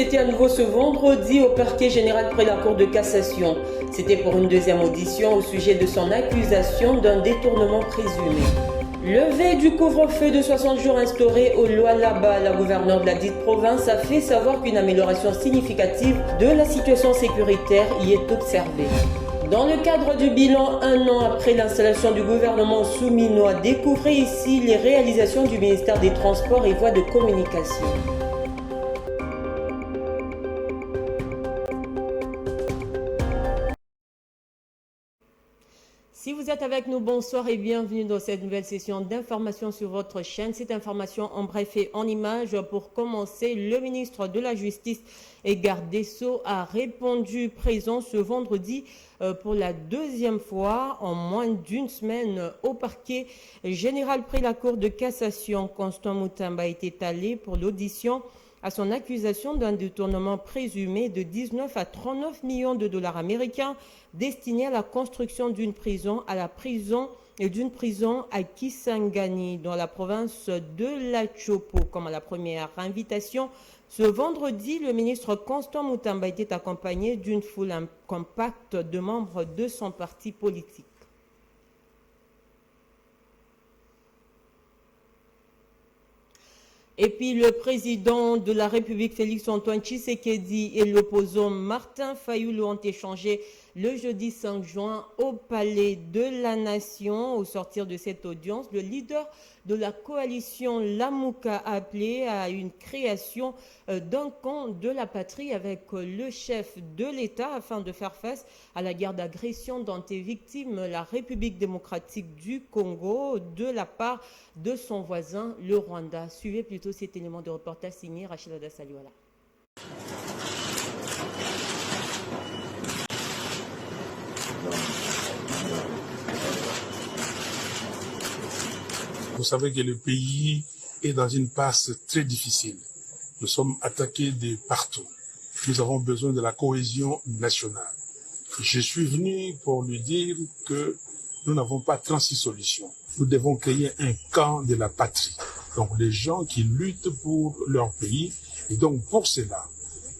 c'était à nouveau ce vendredi au parquet général près la Cour de cassation. C'était pour une deuxième audition au sujet de son accusation d'un détournement présumé. Levée du couvre-feu de 60 jours instauré au Lualaba, la gouverneure de la dite province a fait savoir qu'une amélioration significative de la situation sécuritaire y est observée. Dans le cadre du bilan, un an après l'installation du gouvernement souminois, découvrez ici les réalisations du ministère des Transports et Voies de Communication. Si vous êtes avec nous, bonsoir et bienvenue dans cette nouvelle session d'information sur votre chaîne. Cette information en bref et en images. Pour commencer, le ministre de la Justice et garde des Sceaux a répondu présent ce vendredi pour la deuxième fois en moins d'une semaine au parquet général près la Cour de cassation. Constant Mutamba est allé pour l'audition à son accusation d'un détournement présumé de 19 à 39 millions de dollars américains destiné à la construction d'une prison à Kisangani dans la province de la Chopo. Comme à la première invitation, ce vendredi, le ministre Constant Mutamba était accompagné d'une foule compacte de membres de son parti politique. Et puis le président de la République, Félix-Antoine Tshisekedi, et l'opposant Martin Fayulu ont échangé le jeudi 5 juin au Palais de la Nation. Au sortir de cette audience, le leader de la coalition Lamouka a appelé à une création d'un camp de la patrie avec le chef de l'État afin de faire face à la guerre d'agression dont est victime la République démocratique du Congo de la part de son voisin, le Rwanda. Suivez plutôt cet élément de reportage signé Rachida Dassaliwala. Vous savez que le pays est dans une passe très difficile. Nous sommes attaqués de partout. Nous avons besoin de la cohésion nationale. Je suis venu pour lui dire que nous n'avons pas 36 solutions. Nous devons créer un camp de la patrie. Donc les gens qui luttent pour leur pays. Et donc pour cela,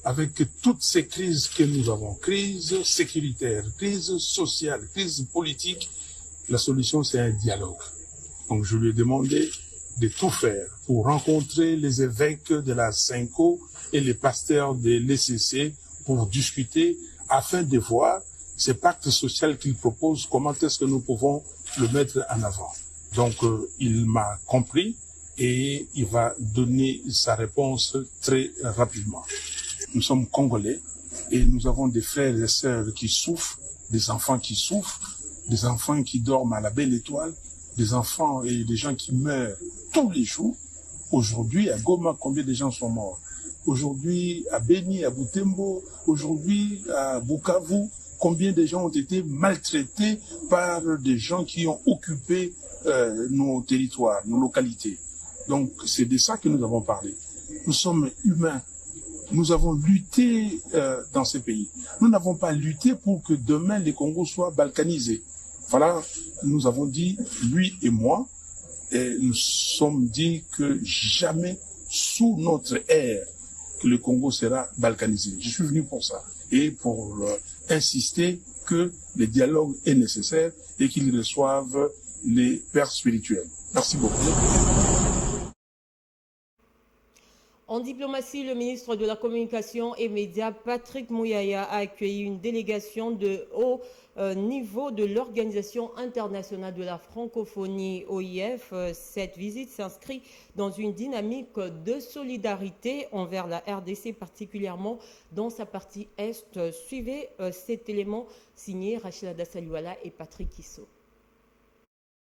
avec toutes ces crises que nous avons, crise sécuritaire, crise sociale, crise politique, la solution c'est un dialogue. Donc je lui ai demandé de tout faire pour rencontrer les évêques de la Cinco et les pasteurs de l'ECC pour discuter afin de voir ce pacte social qu'il propose, comment est-ce que nous pouvons le mettre en avant. Donc il m'a compris et il va donner sa réponse très rapidement. Nous sommes Congolais et nous avons des frères et sœurs qui souffrent, des enfants qui souffrent, des enfants qui dorment à la belle étoile, des enfants et des gens qui meurent tous les jours. Aujourd'hui, à Goma, combien de gens sont morts? Aujourd'hui, à Beni, à Butembo, aujourd'hui, à Bukavu, combien de gens ont été maltraités par des gens qui ont occupé nos territoires, nos localités. Donc, c'est de ça que nous avons parlé. Nous sommes humains. Nous avons lutté dans ces pays. Nous n'avons pas lutté pour que demain, les Congos soient balkanisés. Voilà, nous avons dit, lui et moi, et nous sommes dit que jamais sous notre ère que le Congo sera balkanisé. Je suis venu pour ça et pour insister que le dialogue est nécessaire et qu'ils reçoivent les pères spirituels. Merci beaucoup. En diplomatie, le ministre de la Communication et Médias, Patrick Mouyaya, a accueilli une délégation de haut niveau de l'Organisation internationale de la francophonie, OIF. Cette visite s'inscrit dans une dynamique de solidarité envers la RDC, particulièrement dans sa partie Est. Suivez cet élément signé Rachida Dassaliwala et Patrick Kisso.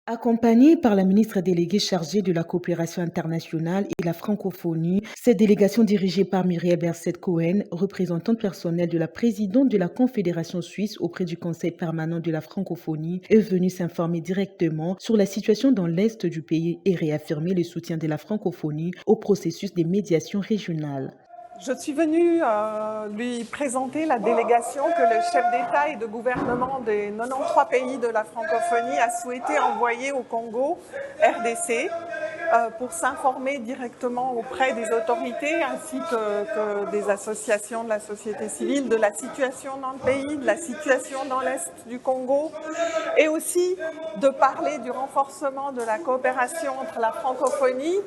Accompagnée par la ministre déléguée chargée de la coopération internationale et la francophonie, cette délégation dirigée par Myriel Berset-Cohen, représentante personnelle de la présidente de la Confédération suisse auprès du Conseil permanent de la francophonie, est venue s'informer directement sur la situation dans l'Est du pays et réaffirmer le soutien de la francophonie au processus des médiations régionales. Je suis venue lui présenter la délégation que le chef d'État et de gouvernement des 93 pays de la francophonie a souhaité envoyer au Congo, RDC, pour s'informer directement auprès des autorités ainsi que des associations de la société civile de la situation dans le pays, de la situation dans l'Est du Congo, et aussi de parler du renforcement de la coopération entre la francophonie,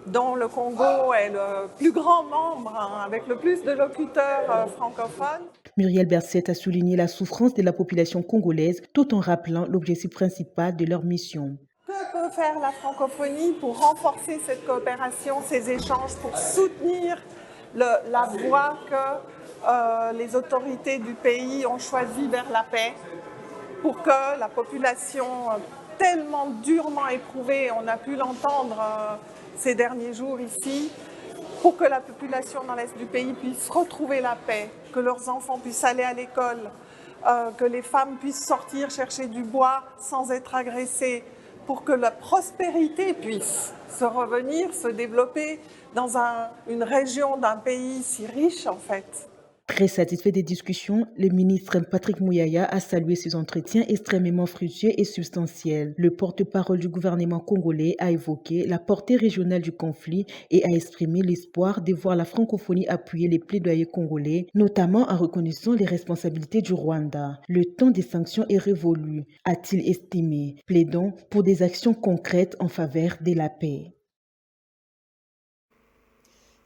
dont le Congo est le plus grand membre, avec le plus de locuteurs francophones. Muriel Berset a souligné la souffrance de la population congolaise tout en rappelant l'objectif principal de leur mission. Que peut faire la francophonie pour renforcer cette coopération, ces échanges, pour soutenir la voie que les autorités du pays ont choisie vers la paix, pour que la population tellement durement éprouvée, on a pu l'entendre ces derniers jours ici, pour que la population dans l'Est du pays puisse retrouver la paix, que leurs enfants puissent aller à l'école, que les femmes puissent sortir chercher du bois sans être agressées, pour que la prospérité puisse se revenir, se développer dans une région d'un pays si riche en fait. Très satisfait des discussions, le ministre Patrick Muyaya a salué ces entretiens extrêmement fructueux et substantiels. Le porte-parole du gouvernement congolais a évoqué la portée régionale du conflit et a exprimé l'espoir de voir la francophonie appuyer les plaidoyers congolais, notamment en reconnaissant les responsabilités du Rwanda. Le temps des sanctions est révolu, a-t-il estimé, plaidant pour des actions concrètes en faveur de la paix.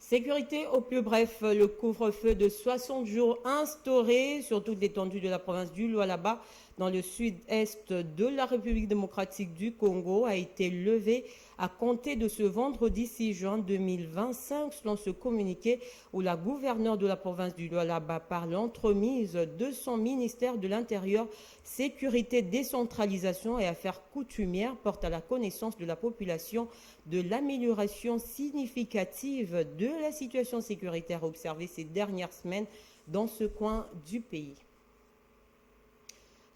Sécurité au plus bref, le couvre-feu de 60 jours instauré sur toute l'étendue de la province du Lualaba dans le sud-est de la République démocratique du Congo a été levé à compter de ce vendredi 6 juin 2025 selon ce communiqué où la gouverneure de la province du Lualaba par l'entremise de son ministère de l'Intérieur, Sécurité, Décentralisation et Affaires coutumières porte à la connaissance de la population de l'amélioration significative de la situation sécuritaire observée ces dernières semaines dans ce coin du pays.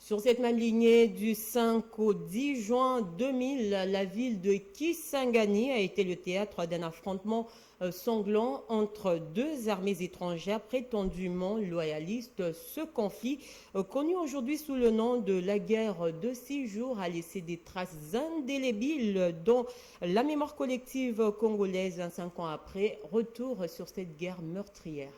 Sur cette même lignée, du 5 au 10 juin 2000, la ville de Kisangani a été le théâtre d'un affrontement sanglant entre deux armées étrangères prétendument loyalistes. Ce conflit, connu aujourd'hui sous le nom de la guerre de 6 jours, a laissé des traces indélébiles dont la mémoire collective congolaise, 5 ans après, retour sur cette guerre meurtrière.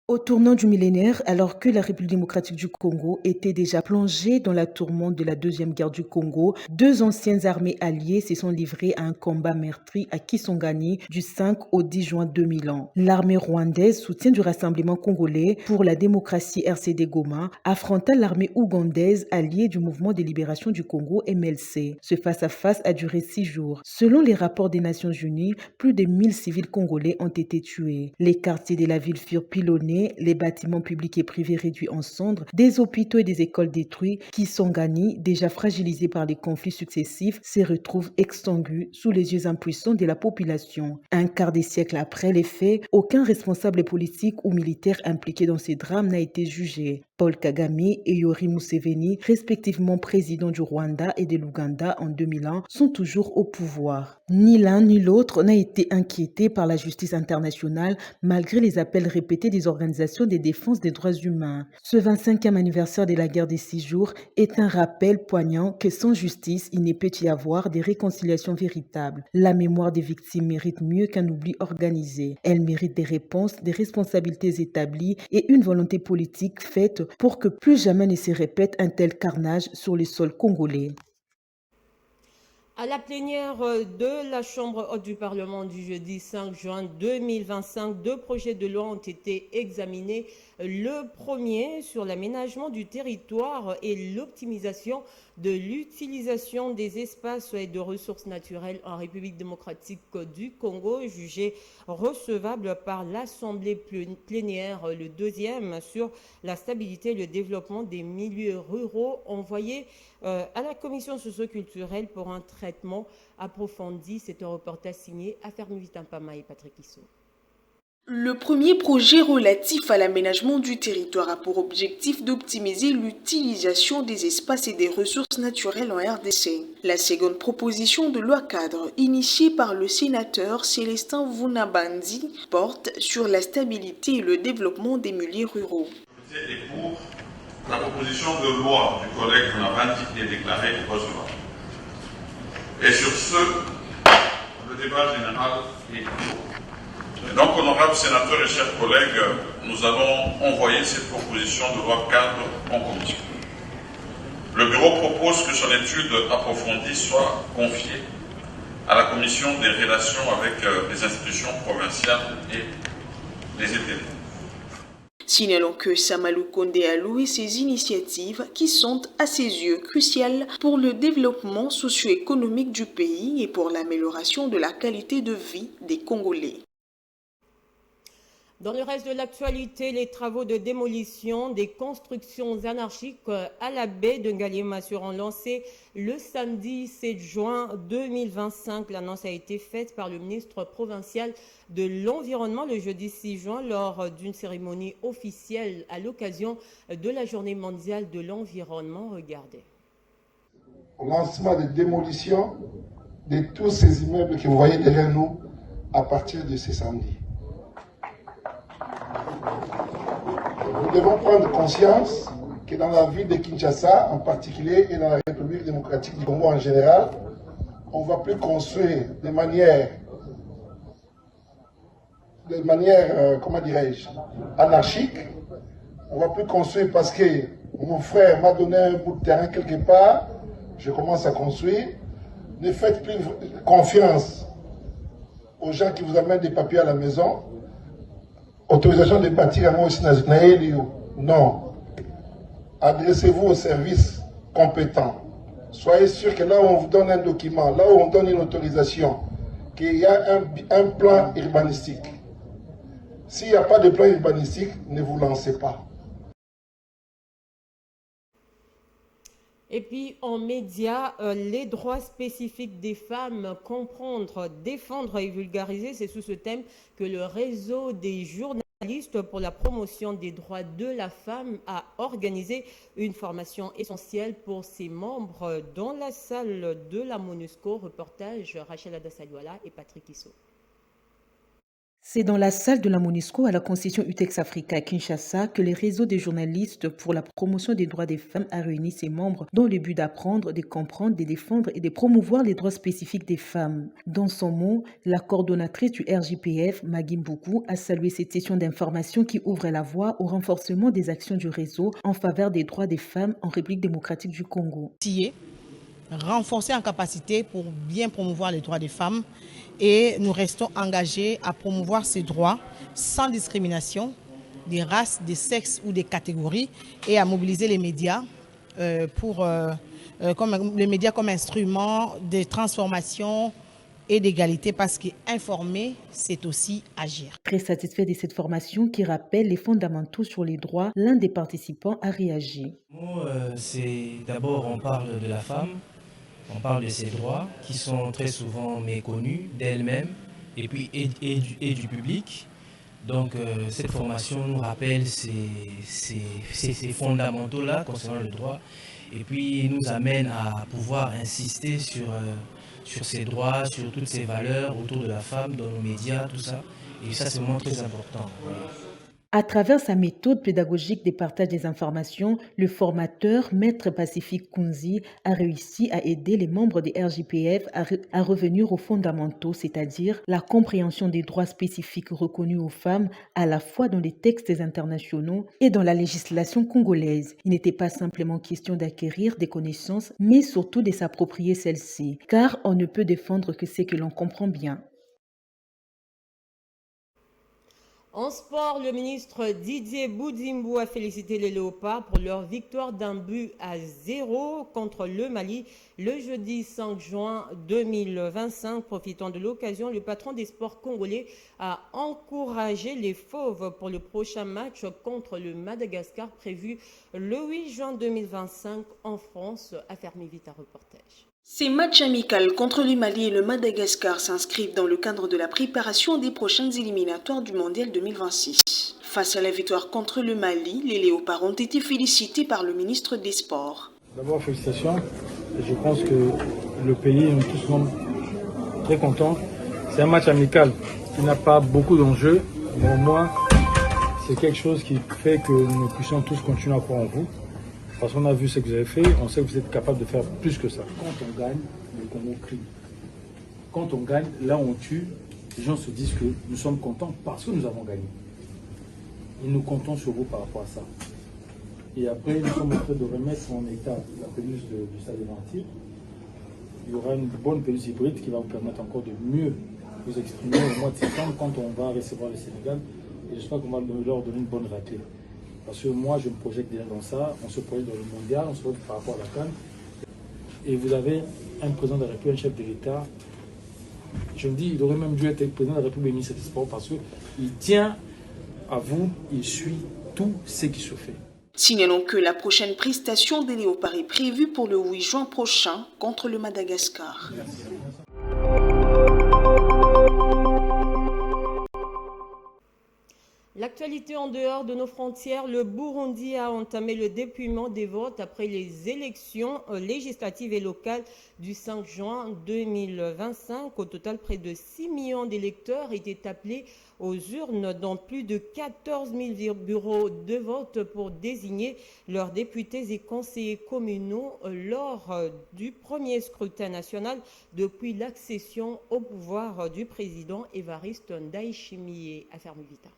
Au tournant du millénaire, alors que la République démocratique du Congo était déjà plongée dans la tourmente de la Deuxième Guerre du Congo, deux anciennes armées alliées se sont livrées à un combat meurtrier à Kisangani du 5 au 10 juin 2001. L'armée rwandaise, soutien du Rassemblement congolais pour la démocratie RCD Goma, affronta l'armée ougandaise alliée du Mouvement de libération du Congo MLC. Ce face-à-face a duré 6 jours. Selon les rapports des Nations Unies, plus de 1000 civils congolais ont été tués. Les quartiers de la ville furent pilonnés, les bâtiments publics et privés réduits en cendres, des hôpitaux et des écoles détruits. Kisangani, déjà fragilisés par les conflits successifs, se retrouvent exsangues sous les yeux impuissants de la population. Un quart de siècle après les faits, aucun responsable politique ou militaire impliqué dans ces drames n'a été jugé. Paul Kagame et Yoweri Museveni, respectivement présidents du Rwanda et de l'Ouganda en 2001, sont toujours au pouvoir. Ni l'un ni l'autre n'a été inquiété par la justice internationale malgré les appels répétés des organisations de défense des droits humains. Ce 25e anniversaire de la guerre des 6 jours est un rappel poignant que sans justice, il ne peut y avoir de réconciliation véritable. La mémoire des victimes mérite mieux qu'un oubli organisé. Elle mérite des réponses, des responsabilités établies et une volonté politique faite pour que plus jamais ne se répète un tel carnage sur le sol congolais. À la plénière de la Chambre haute du Parlement du jeudi 5 juin 2025, 2 projets de loi ont été examinés. Le premier sur l'aménagement du territoire et l'optimisation de l'utilisation des espaces et de ressources naturelles en République démocratique du Congo, jugé recevable par l'Assemblée plénière. Le deuxième sur la stabilité et le développement des milieux ruraux, envoyé à la Commission socio-culturelle pour un traitement approfondi. C'est un reportage signé Affaire-Mivitin Pama et Patrick Issou. Le premier projet relatif à l'aménagement du territoire a pour objectif d'optimiser l'utilisation des espaces et des ressources naturelles en RDC. La seconde proposition de loi cadre, initiée par le sénateur Célestin Vunabandi, porte sur la stabilité et le développement des milieux ruraux. Et pour la proposition de loi du collègue Vunabandi qui est déclarée recevable. Et sur ce, le débat général est clos. Et donc, honorables sénateurs et chers collègues, nous allons envoyer cette proposition de loi cadre en commission. Le bureau propose que son étude approfondie soit confiée à la commission des relations avec les institutions provinciales et les ETD. Signalons que Samalou Kondé a loué ces initiatives qui sont à ses yeux cruciales pour le développement socio-économique du pays et pour l'amélioration de la qualité de vie des Congolais. Dans le reste de l'actualité, les travaux de démolition des constructions anarchiques à la baie de Ngaliema seront lancés le samedi 7 juin 2025. L'annonce a été faite par le ministre provincial de l'Environnement le jeudi 6 juin lors d'une cérémonie officielle à l'occasion de la Journée mondiale de l'environnement. Regardez. Lancement de démolition de tous ces immeubles que vous voyez derrière nous à partir de ce samedi. Nous devons prendre conscience que dans la ville de Kinshasa en particulier et dans la République démocratique du Congo en général, on ne va plus construire de manière comment dirais-je, anarchique. On ne va plus construire parce que mon frère m'a donné un bout de terrain quelque part, je commence à construire. Ne faites plus confiance aux gens qui vous amènent des papiers à la maison. Autorisation de bâtir à moi aussi non. Adressez-vous aux services compétents. Soyez sûr que là où on vous donne un document, là où on donne une autorisation, qu'il y a un plan urbanistique. S'il n'y a pas de plan urbanistique, ne vous lancez pas. Et puis en médias, les droits spécifiques des femmes, comprendre, défendre et vulgariser, c'est sous ce thème que le réseau des journalistes pour la promotion des droits de la femme a organisé une formation essentielle pour ses membres dans la salle de la MONUSCO. Reportage Rachel Adassaluala et Patrick Issou. C'est dans la salle de la MONUSCO à la Constitution UTEX Africa à Kinshasa que le réseau des journalistes pour la promotion des droits des femmes a réuni ses membres dans le but d'apprendre, de comprendre, de défendre et de promouvoir les droits spécifiques des femmes. Dans son mot, la coordonnatrice du RJPF, Magui Mboukou, a salué cette session d'information qui ouvre la voie au renforcement des actions du réseau en faveur des droits des femmes en République démocratique du Congo. Renforcer en capacité pour bien promouvoir les droits des femmes et nous restons engagés à promouvoir ces droits sans discrimination des races, des sexes ou des catégories et à mobiliser les médias comme instrument de transformation et d'égalité parce qu'informer, c'est aussi agir. Très satisfait de cette formation qui rappelle les fondamentaux sur les droits, l'un des participants a réagi. C'est d'abord on parle de la femme. On parle de ses droits qui sont très souvent méconnus d'elle-même et puis et du public. Donc cette formation nous rappelle ces fondamentaux-là concernant le droit et puis nous amène à pouvoir insister sur ces droits, sur toutes ces valeurs autour de la femme dans nos médias, tout ça. Et ça c'est vraiment très important. À travers sa méthode pédagogique de partage des informations, le formateur, Maître Pacifique Kunzi, a réussi à aider les membres des RJPF à revenir aux fondamentaux, c'est-à-dire la compréhension des droits spécifiques reconnus aux femmes à la fois dans les textes internationaux et dans la législation congolaise. Il n'était pas simplement question d'acquérir des connaissances, mais surtout de s'approprier celles-ci, car on ne peut défendre que ce que l'on comprend bien. En sport, le ministre Didier Boudimbo a félicité les Léopards pour leur victoire d'1-0 contre le Mali le jeudi 5 juin 2025. Profitant de l'occasion, le patron des sports congolais a encouragé les Fauves pour le prochain match contre le Madagascar prévu le 8 juin 2025 en France. Affermi vite un reportage. Ces matchs amicaux contre le Mali et le Madagascar s'inscrivent dans le cadre de la préparation des prochaines éliminatoires du Mondial 2026. Face à la victoire contre le Mali, les Léopards ont été félicités par le ministre des Sports. D'abord, félicitations. Je pense que le pays est tous très content. C'est un match amical qui n'a pas beaucoup d'enjeux, mais au moins, c'est quelque chose qui fait que nous puissions tous continuer à croire en vous. Parce qu'on a vu ce que vous avez fait, on sait que vous êtes capable de faire plus que ça. Quand on gagne, le Congo crie. quand on gagne, là on tue, les gens se disent que nous sommes contents parce que nous avons gagné. Et nous comptons sur vous par rapport à ça. Et après, nous sommes en train de remettre en état la pelouse du stade de Martyrs. Il y aura une bonne pelouse hybride qui va vous permettre encore de mieux vous exprimer au mois de septembre quand on va recevoir le Sénégal. Et j'espère qu'on va leur donner une bonne raclée. Parce que moi, je me projette déjà dans ça. On se projette dans le mondial, on se projette par rapport à la CAN. Et vous avez un président de la République, un chef de l'État. Je me dis, il aurait même dû être président de la République ministre des Sports parce qu'il tient à vous, il suit tout ce qui se fait. Signalons que la prochaine prestation des Léopards est prévue pour le 8 juin prochain contre le Madagascar. Merci. L'actualité en dehors de nos frontières, le Burundi a entamé le dépouillement des votes après les élections législatives et locales du 5 juin 2025. Au total, près de 6 millions d'électeurs étaient appelés aux urnes dans plus de 14 000 bureaux de vote pour désigner leurs députés et conseillers communaux lors du premier scrutin national depuis l'accession au pouvoir du président Évariste Ndayishimiye. Affaire Vita.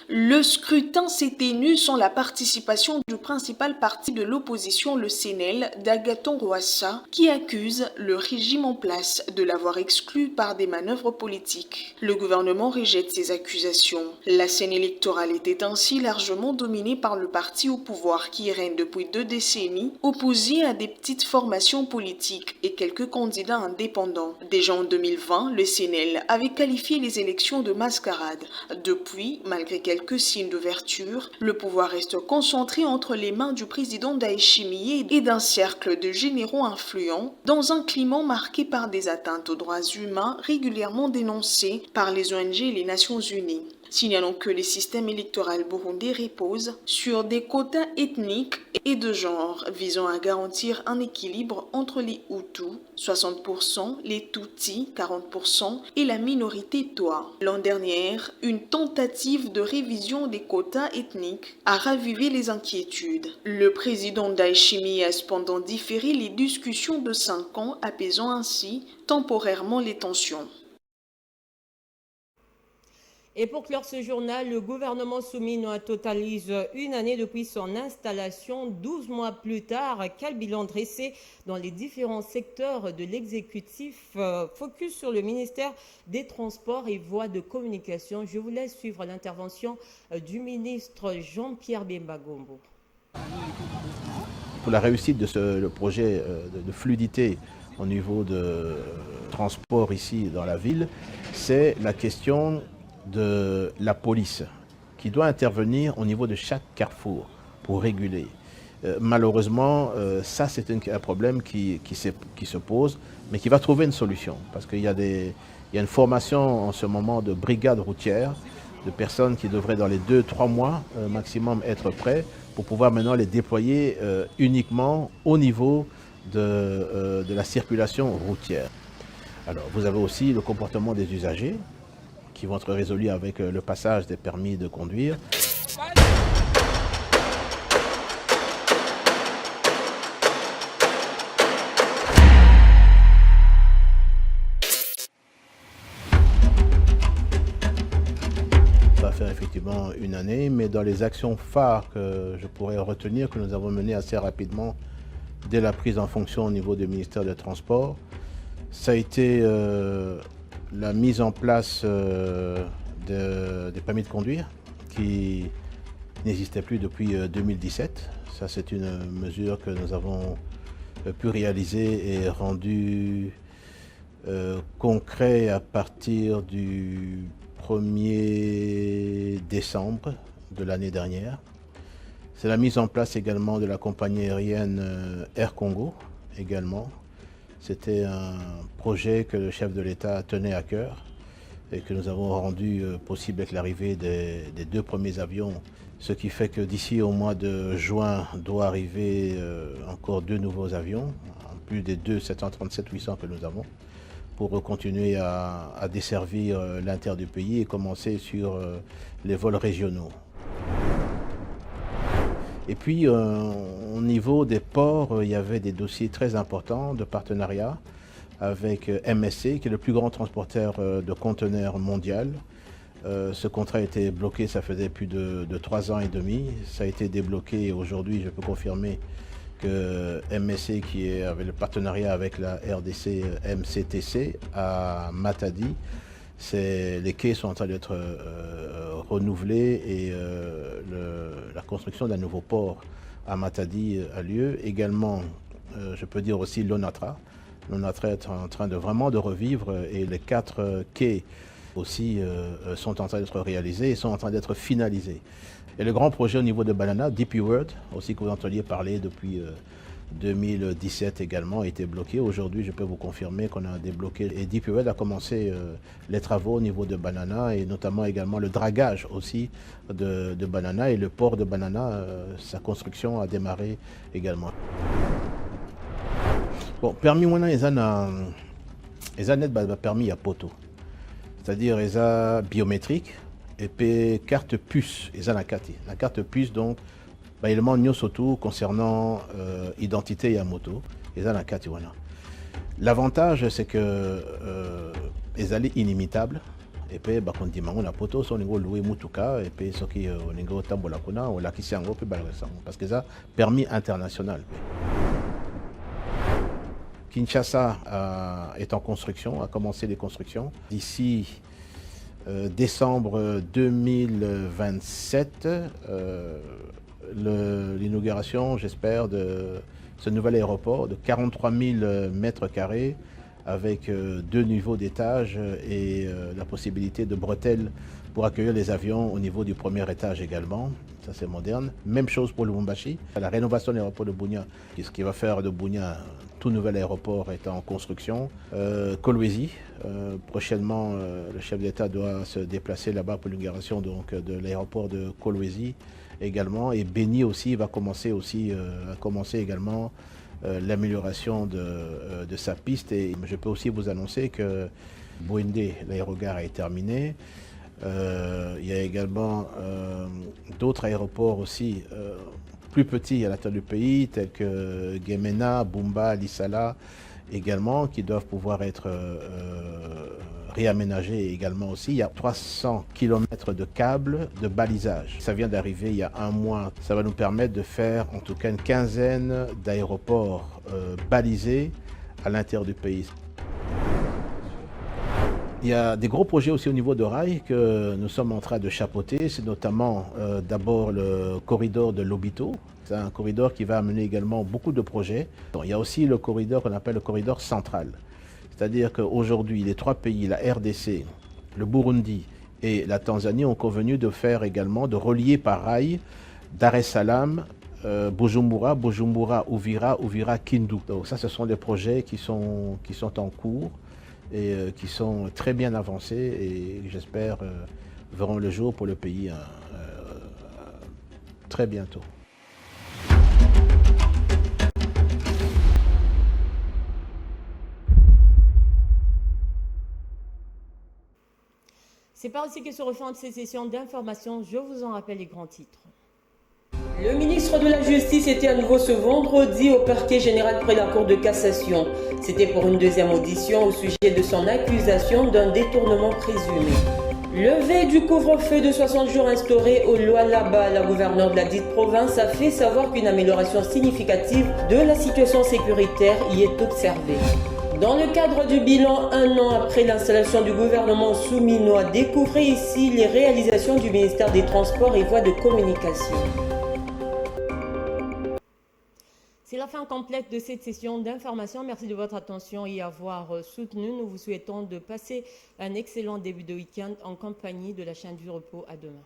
Le scrutin s'est tenu sans la participation du principal parti de l'opposition, le CNL, d'Agathon Rwasa, qui accuse le régime en place de l'avoir exclu par des manœuvres politiques. Le gouvernement rejette ces accusations. La scène électorale était ainsi largement dominée par le parti au pouvoir qui règne depuis 2 décennies, opposé à des petites formations politiques et quelques candidats indépendants. Déjà en 2020, le CNL avait qualifié les élections de mascarade. Depuis, malgré quelques signes d'ouverture, le pouvoir reste concentré entre les mains du président Ndayishimiye et d'un cercle de généraux influents, dans un climat marqué par des atteintes aux droits humains régulièrement dénoncées par les ONG et les Nations Unies. Signalons que le système électoral burundais repose sur des quotas ethniques et de genre visant à garantir un équilibre entre les Hutus, 60%, les Tutsis, 40% et la minorité Twa. L'an dernier, une tentative de révision des quotas ethniques a ravivé les inquiétudes. Le président Ndayishimiye a cependant différé les discussions de 5 ans, apaisant ainsi temporairement les tensions. Et pour clore ce journal, le gouvernement Soumino totalise une année depuis son installation. 12 mois plus tard, quel bilan dressé dans les différents secteurs de l'exécutif? Focus sur le ministère des Transports et Voies de Communication. Je vous laisse suivre l'intervention du ministre Jean-Pierre Bemba Gombo. Pour la réussite de le projet de fluidité au niveau de transport ici dans la ville, c'est la question de la police qui doit intervenir au niveau de chaque carrefour pour réguler. Malheureusement, ça c'est un problème qui se pose, mais qui va trouver une solution parce qu'il y a une formation en ce moment de brigades routières, de personnes qui devraient dans les 2-3 mois maximum être prêts pour pouvoir maintenant les déployer uniquement au niveau de la circulation routière. Alors vous avez aussi le comportement des usagers qui vont être résolus avec le passage des permis de conduire. Ça va faire effectivement une année, mais dans les actions phares que je pourrais retenir, que nous avons menées assez rapidement dès la prise en fonction au niveau du ministère des Transports, ça a été la mise en place des permis de conduire qui n'existaient plus depuis 2017. Ça, c'est une mesure que nous avons pu réaliser et rendue concret à partir du 1er décembre de l'année dernière. C'est la mise en place également de la compagnie aérienne Air Congo également. C'était un projet que le chef de l'État tenait à cœur et que nous avons rendu possible avec l'arrivée des 2 premiers avions, ce qui fait que d'ici au mois de juin doit arriver encore 2 nouveaux avions, en plus des 2 737-800 que nous avons, pour continuer à desservir l'intérieur du pays et commencer sur les vols régionaux. Et puis, au niveau des ports, il y avait des dossiers très importants de partenariat avec MSC, qui est le plus grand transporteur de conteneurs mondial. Ce contrat a été bloqué, ça faisait plus de 3 ans et demi. Ça a été débloqué et aujourd'hui, je peux confirmer que MSC, qui avait le partenariat avec la RDC MCTC à Matadi, les quais sont en train d'être renouvelés et la construction d'un nouveau port à Matadi a lieu. Également, je peux dire aussi l'ONATRA. L'ONATRA est en train de vraiment de revivre et les 4 quais aussi sont en train d'être réalisés et sont en train d'être finalisés. Et le grand projet au niveau de Banana, DP World, aussi que vous entendiez parler depuis 2017 également, a été bloqué. Aujourd'hui, je peux vous confirmer qu'on a débloqué et DP World a commencé les travaux au niveau de Banana et notamment également le dragage aussi de Banana et le port de Banana, sa construction a démarré également. Bon, permis maintenant, ils ont net permis à poteau. C'est-à-dire, ils ont biométrique et puis carte puce. Ils ont la carte puce, donc, il manque surtout concernant identité et à moto. Ils ont la carte. Voilà. L'avantage, c'est que ils allaient inimitables. Et puis, on dit, on a poteau, on a loué Moutouka, et puis, ce qui on a tambola kuna, on a qui s'y engoué, parce que ça permis international. Kinshasa est en construction, a commencé les constructions. D'ici décembre 2027, l'inauguration, j'espère, de ce nouvel aéroport de 43 000 mètres carrés avec 2 niveaux d'étage et la possibilité de bretelles pour accueillir les avions au niveau du premier étage également. Ça, c'est moderne. Même chose pour Lubumbashi. La rénovation de l'aéroport de Bunia, ce qui va faire de Bunia tout nouvel aéroport est en construction. Kolwezi, prochainement, le chef d'État doit se déplacer là-bas pour l'inauguration de l'aéroport de Kolwezi également. Et Beni aussi va commencer également l'amélioration de sa piste. Et je peux aussi vous annoncer que Bouende, l'aérogare est terminé. Il y a également d'autres aéroports aussi plus petits à l'intérieur du pays, tels que Gemena, Bumba, Lissala également, qui doivent pouvoir être réaménagés également aussi. Il y a 300 km de câbles de balisage. Ça vient d'arriver il y a 1 mois. Ça va nous permettre de faire en tout cas une quinzaine d'aéroports balisés à l'intérieur du pays. Il y a des gros projets aussi au niveau de rail que nous sommes en train de chapeauter. C'est notamment d'abord le corridor de Lobito. C'est un corridor qui va amener également beaucoup de projets. Il y a aussi le corridor qu'on appelle le corridor central. C'est-à-dire qu'aujourd'hui, les 3 pays, la RDC, le Burundi et la Tanzanie, ont convenu de faire également, de relier par rail Dar es Salaam, Bujumbura, Uvira, Uvira, Kindu. Donc ça, ce sont des projets qui sont en cours et qui sont très bien avancés et j'espère verront le jour pour le pays très bientôt. C'est par ici que se referment ces sessions d'information. Je vous en rappelle les grands titres. Le ministre de la Justice était à nouveau ce vendredi au parquet général près de la Cour de cassation. C'était pour une 2e audition au sujet de son accusation d'un détournement présumé. Levée du couvre-feu de 60 jours instauré au Lualaba, la gouverneure de la dite province a fait savoir qu'une amélioration significative de la situation sécuritaire y est observée. Dans le cadre du bilan 1 an après l'installation du gouvernement souminois, découvrez ici les réalisations du ministère des Transports et Voies de Communication. C'est la fin complète de cette session d'information. Merci de votre attention et avoir soutenu. Nous vous souhaitons de passer un excellent début de week-end en compagnie de la chaîne du repos. À demain.